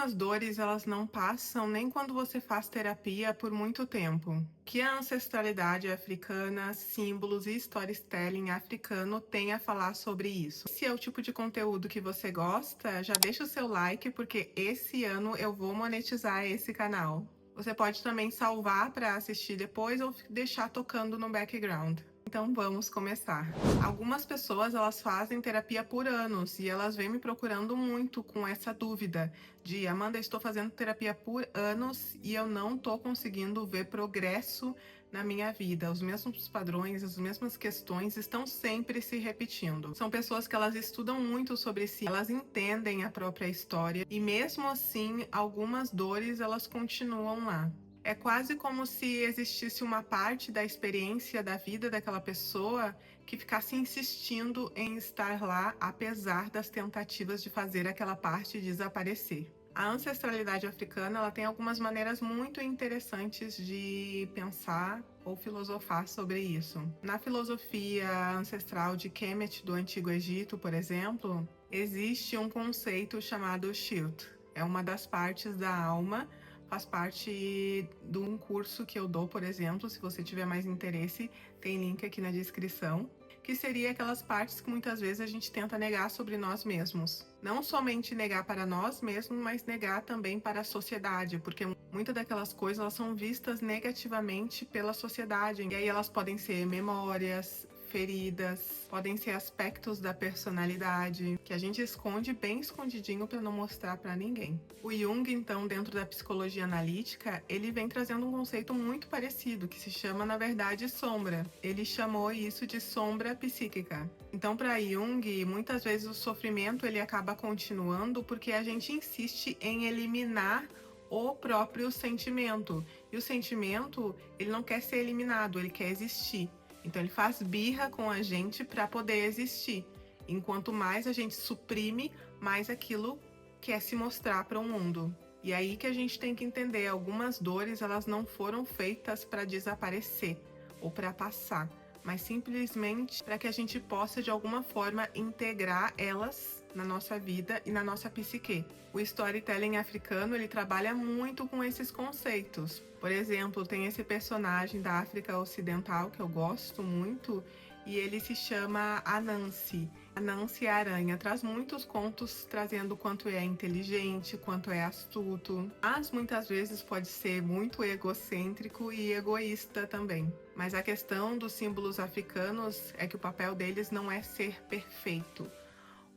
Algumas dores elas não passam nem quando você faz terapia por muito tempo. Que a ancestralidade africana, símbolos e storytelling africano tem a falar sobre isso. Se é o tipo de conteúdo que você gosta, já deixa o seu like porque esse ano eu vou monetizar esse canal. Você pode também salvar para assistir depois ou deixar tocando no background. Então vamos começar. Algumas pessoas elas fazem terapia por anos e elas vêm me procurando muito com essa dúvida de Amanda, estou fazendo terapia por anos e eu não estou conseguindo ver progresso na minha vida. Os mesmos padrões, as mesmas questões estão sempre se repetindo. São pessoas que elas estudam muito sobre si, elas entendem a própria história e mesmo assim algumas dores elas continuam lá. É quase como se existisse uma parte da experiência da vida daquela pessoa que ficasse insistindo em estar lá, apesar das tentativas de fazer aquela parte desaparecer. A ancestralidade africana ela tem algumas maneiras muito interessantes de pensar ou filosofar sobre isso. Na filosofia ancestral de Kemet do Antigo Egito, por exemplo, existe um conceito chamado Shilt. É uma das partes da alma, faz parte de um curso que eu dou, por exemplo, se você tiver mais interesse, tem link aqui na descrição, que seria aquelas partes que muitas vezes a gente tenta negar sobre nós mesmos. Não somente negar para nós mesmos, mas negar também para a sociedade, porque muitas daquelas coisas elas são vistas negativamente pela sociedade, e aí elas podem ser memórias, feridas, podem ser aspectos da personalidade que a gente esconde bem escondidinho para não mostrar para ninguém. O Jung, então, dentro da psicologia analítica, ele vem trazendo um conceito muito parecido, que se chama, na verdade, sombra. Ele chamou isso de sombra psíquica. Então, para Jung, muitas vezes o sofrimento ele acaba continuando porque a gente insiste em eliminar o próprio sentimento. E o sentimento, ele não quer ser eliminado, ele quer existir. Então ele faz birra com a gente para poder existir. Enquanto mais a gente suprime, mais aquilo quer se mostrar para o mundo. E aí que a gente tem que entender, algumas dores elas não foram feitas para desaparecer ou para passar, mas simplesmente para que a gente possa de alguma forma integrar elas na nossa vida e na nossa psique. O storytelling africano ele trabalha muito com esses conceitos. Por exemplo, tem esse personagem da África Ocidental que eu gosto muito e ele se chama Anansi. Anansi é a aranha, traz muitos contos trazendo quanto é inteligente, quanto é astuto, mas muitas vezes pode ser muito egocêntrico e egoísta também. Mas a questão dos símbolos africanos é que o papel deles não é ser perfeito.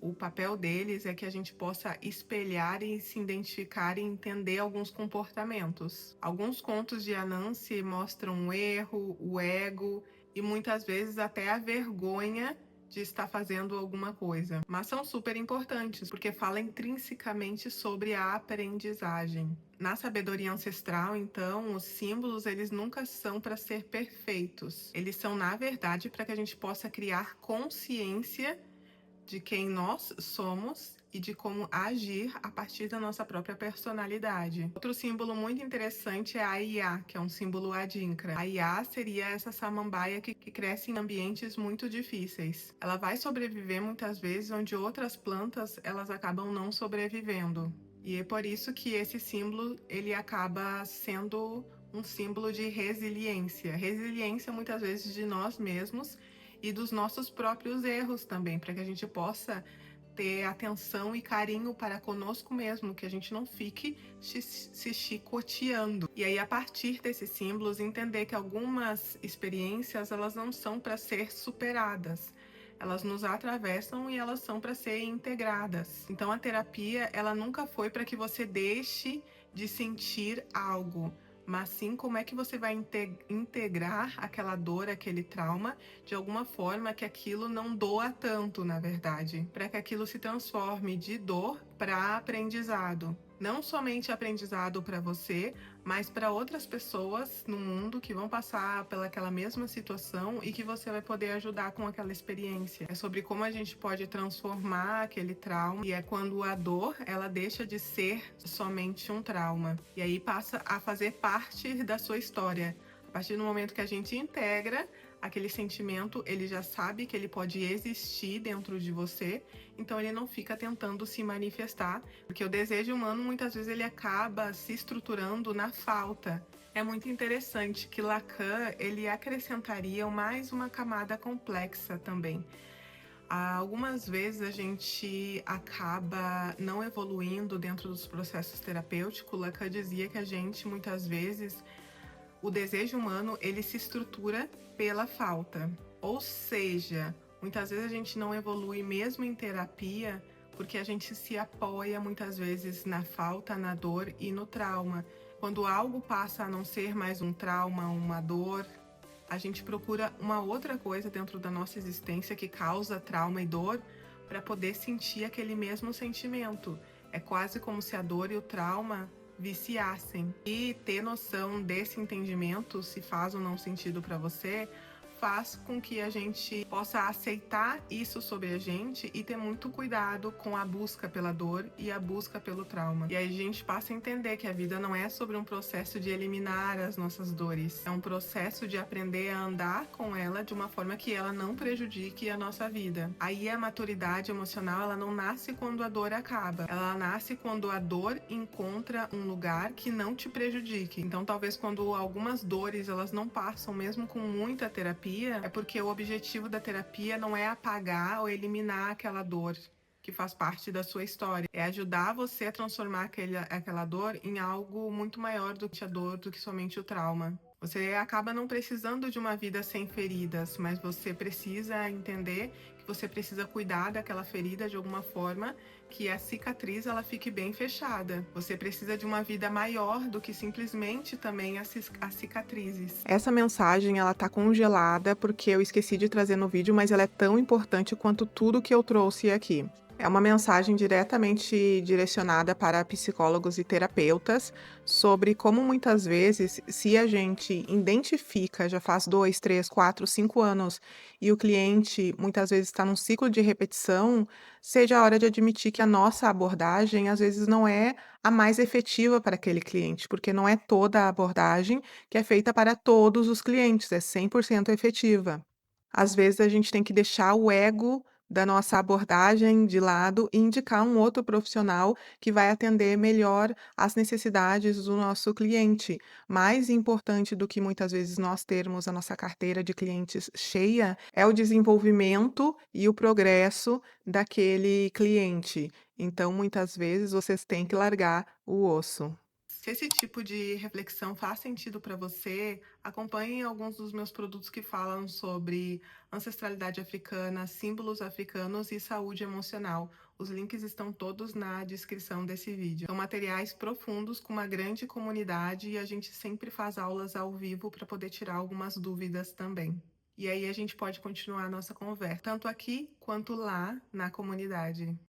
O papel deles é que a gente possa espelhar e se identificar e entender alguns comportamentos. Alguns contos de Anansi mostram o erro, o ego e muitas vezes até a vergonha de estar fazendo alguma coisa. Mas são super importantes porque fala intrinsecamente sobre a aprendizagem. Na sabedoria ancestral, então, os símbolos eles nunca são para ser perfeitos. Eles são, na verdade, para que a gente possa criar consciência de quem nós somos e de como agir a partir da nossa própria personalidade. Outro símbolo muito interessante é a Iá, que é um símbolo adinkra. A Iá seria essa samambaia que cresce em ambientes muito difíceis. Ela vai sobreviver muitas vezes onde outras plantas elas acabam não sobrevivendo. E é por isso que esse símbolo ele acaba sendo um símbolo de resiliência. Resiliência muitas vezes de nós mesmos e dos nossos próprios erros também, para que a gente possa ter atenção e carinho para conosco mesmo, que a gente não fique se chicoteando. E aí, a partir desses símbolos, entender que algumas experiências, elas não são para ser superadas. Elas nos atravessam e elas são para ser integradas. Então, a terapia, ela nunca foi para que você deixe de sentir algo, mas sim como é que você vai integrar aquela dor, aquele trauma, de alguma forma que aquilo não doa tanto, na verdade, para que aquilo se transforme de dor para aprendizado. Não somente aprendizado para você, mas para outras pessoas no mundo que vão passar pelaquela mesma situação e que você vai poder ajudar com aquela experiência. É sobre como a gente pode transformar aquele trauma e é quando a dor, ela deixa de ser somente um trauma e aí passa a fazer parte da sua história. A partir do momento que a gente integra, aquele sentimento, ele já sabe que ele pode existir dentro de você, então ele não fica tentando se manifestar, porque o desejo humano muitas vezes ele acaba se estruturando na falta. É muito interessante que Lacan ele acrescentaria mais uma camada complexa também. Algumas vezes a gente acaba não evoluindo dentro dos processos terapêuticos. Lacan dizia que a gente, muitas vezes, o desejo humano, ele se estrutura pela falta. Ou seja, muitas vezes a gente não evolui mesmo em terapia porque a gente se apoia muitas vezes na falta, na dor e no trauma. Quando algo passa a não ser mais um trauma, uma dor, a gente procura uma outra coisa dentro da nossa existência que causa trauma e dor para poder sentir aquele mesmo sentimento. É quase como se a dor e o trauma viciassem. E ter noção desse entendimento, se faz ou não sentido para você, faz com que a gente possa aceitar isso sobre a gente e ter muito cuidado com a busca pela dor e a busca pelo trauma. E aí a gente passa a entender que a vida não é sobre um processo de eliminar as nossas dores, é um processo de aprender a andar com ela de uma forma que ela não prejudique a nossa vida. Aí a maturidade emocional, ela não nasce quando a dor acaba, ela nasce quando a dor encontra um lugar que não te prejudique. Então talvez quando algumas dores elas não passam mesmo com muita terapia, é porque o objetivo da terapia não é apagar ou eliminar aquela dor que faz parte da sua história. É ajudar você a transformar aquela dor em algo muito maior do que a dor, do que somente o trauma. Você acaba não precisando de uma vida sem feridas, mas você precisa entender que você precisa cuidar daquela ferida de alguma forma, que a cicatriz ela fique bem fechada. Você precisa de uma vida maior do que simplesmente também as cicatrizes. Essa mensagem ela tá congelada porque eu esqueci de trazer no vídeo, mas ela é tão importante quanto tudo que eu trouxe aqui. É uma mensagem diretamente direcionada para psicólogos e terapeutas sobre como muitas vezes, se a gente identifica, já faz 2, 3, 4, 5 anos, e o cliente muitas vezes está num ciclo de repetição, seja a hora de admitir que a nossa abordagem às vezes não é a mais efetiva para aquele cliente, porque não é toda a abordagem que é feita para todos os clientes, é 100% efetiva. Às vezes a gente tem que deixar o ego da nossa abordagem de lado e indicar um outro profissional que vai atender melhor às necessidades do nosso cliente. Mais importante do que muitas vezes nós termos a nossa carteira de clientes cheia é o desenvolvimento e o progresso daquele cliente. Então, muitas vezes vocês têm que largar o osso. Se esse tipo de reflexão faz sentido para você, acompanhe alguns dos meus produtos que falam sobre ancestralidade africana, símbolos africanos e saúde emocional. Os links estão todos na descrição desse vídeo. São materiais profundos com uma grande comunidade e a gente sempre faz aulas ao vivo para poder tirar algumas dúvidas também. E aí a gente pode continuar a nossa conversa, tanto aqui quanto lá na comunidade.